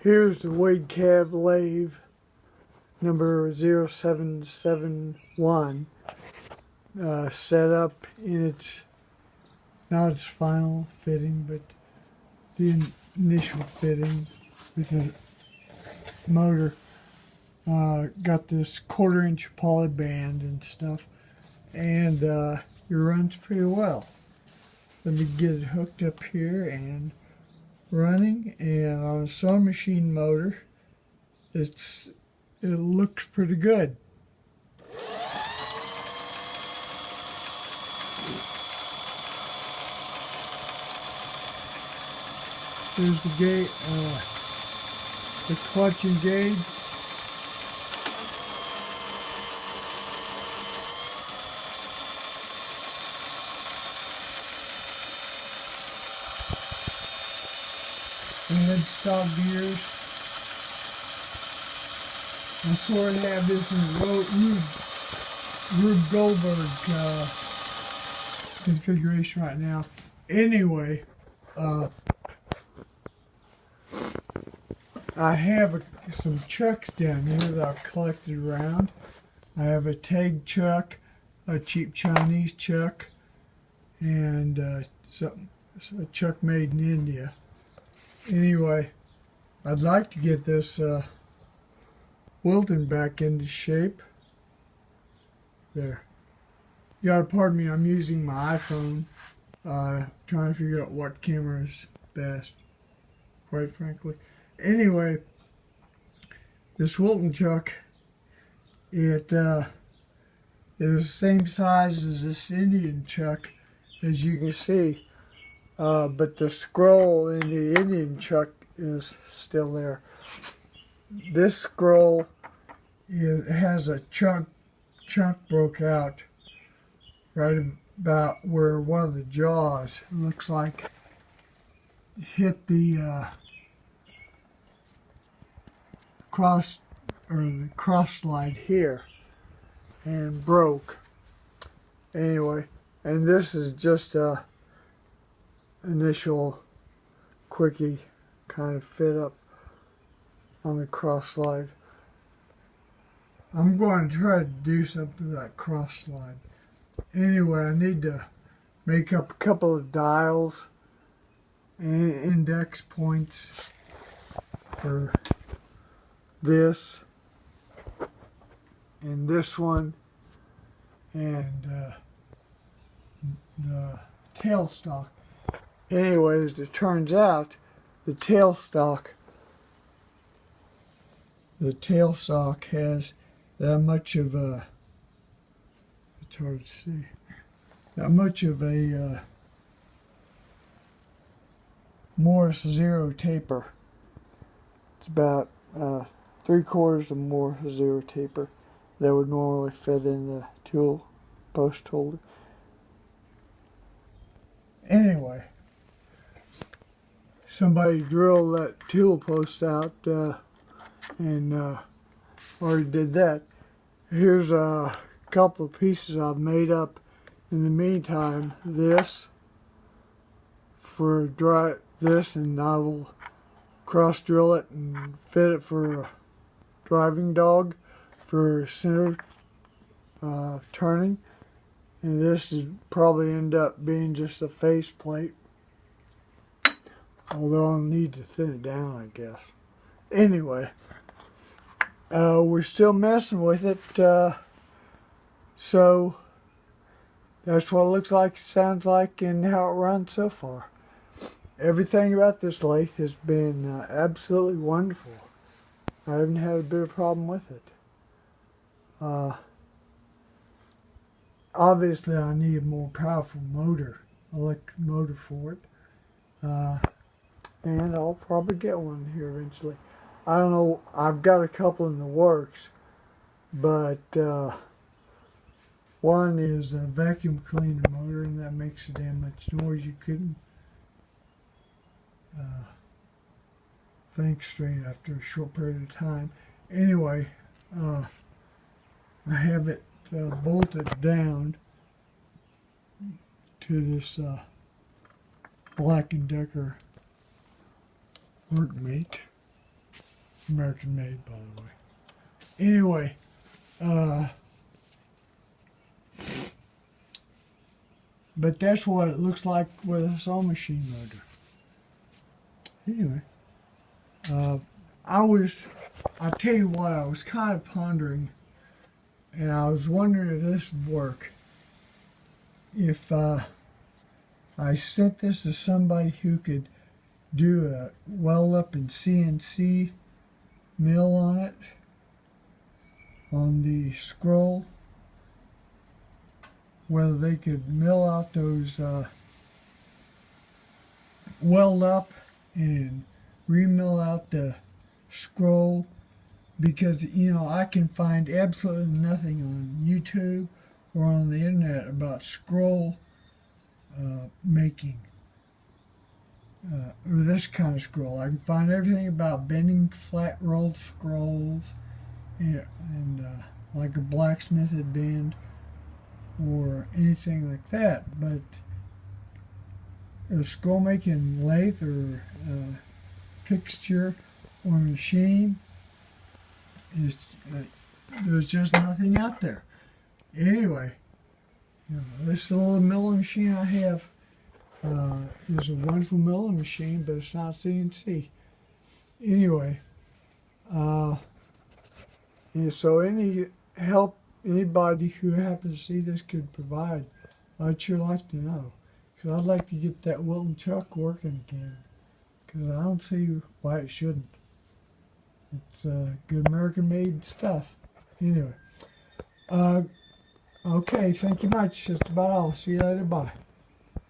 Here's the Wade Cab lathe number 0771 set up in its, not its final fitting, but the initial fitting with a motor. Got this 1/4-inch poly band and stuff, and it runs pretty well. Let me get it hooked up here and running, and on a sewing machine motor, it looks pretty good. There's the gauge, the clutch and gauge. The headstock gears. I sort of have this in Rube Goldberg configuration right now. Anyway, I have some chucks down here that I've collected around. I have a tag chuck, a cheap Chinese chuck, and a chuck made in India. Anyway, I'd like to get this Wilton back into shape. There. You gotta pardon me, I'm using my iPhone, trying to figure out what camera is best, quite frankly. Anyway, this Wilton chuck, it is the same size as this Indian chuck, as you can see. But the scroll in the Indian chuck is still there. This scroll, it has a chunk broke out right about where one of the jaws, it looks like, hit the cross slide here and broke. Anyway, and this is just a initial quickie kind of fit up on the cross slide. I'm going to try to do something to that cross slide. Anyway, I need to make up a couple of dials and index points for this and this one and the tailstock. Anyway, as it turns out, the tailstock has that much of a, it's hard to see, that much of a Morris zero taper. It's about 3/4 of Morris zero taper that would normally fit in the tool post holder. Anyway, somebody drilled that tool post out and already did that. Here's a couple of pieces I've made up in the meantime. This for this, and I will cross drill it and fit it for a driving dog for center turning. And this would probably end up being just a face plate. Although I'll need to thin it down, I guess. Anyway, we're still messing with it, so that's what it looks like, sounds like, and how it runs so far. Everything about this lathe has been absolutely wonderful. I haven't had a bit of problem with it. Obviously, I need a more powerful motor, electric motor for it. And I'll probably get one here eventually. I don't know, I've got a couple in the works, but one is a vacuum cleaner motor, and that makes so damn much noise you couldn't think straight after a short period of time. Anyway, I have it bolted down to this Black & Decker workmate. American made, by the way. Anyway, but that's what it looks like with a sewing machine motor. Anyway, I tell you what, I was kind of pondering, and I was wondering if this would work. If I sent this to somebody who could do a weld up and CNC mill on it, on the scroll, whether they could mill out those, weld up and remill out the scroll, because I can find absolutely nothing on YouTube or on the internet about scroll making, or this kind of scroll. I can find everything about bending flat rolled scrolls and like a blacksmithed bend or anything like that, but a scroll making lathe or fixture or machine is there's just nothing out there. Anyway, this little milling machine I have is a wonderful milling machine, but it's not CNC. Anyway, so any help anybody who happens to see this could provide, I'd sure like to know, because I'd like to get that Wilton truck working again, because I don't see why it shouldn't. It's good American-made stuff. Anyway, okay, thank you much. That's about all. See you later. Bye.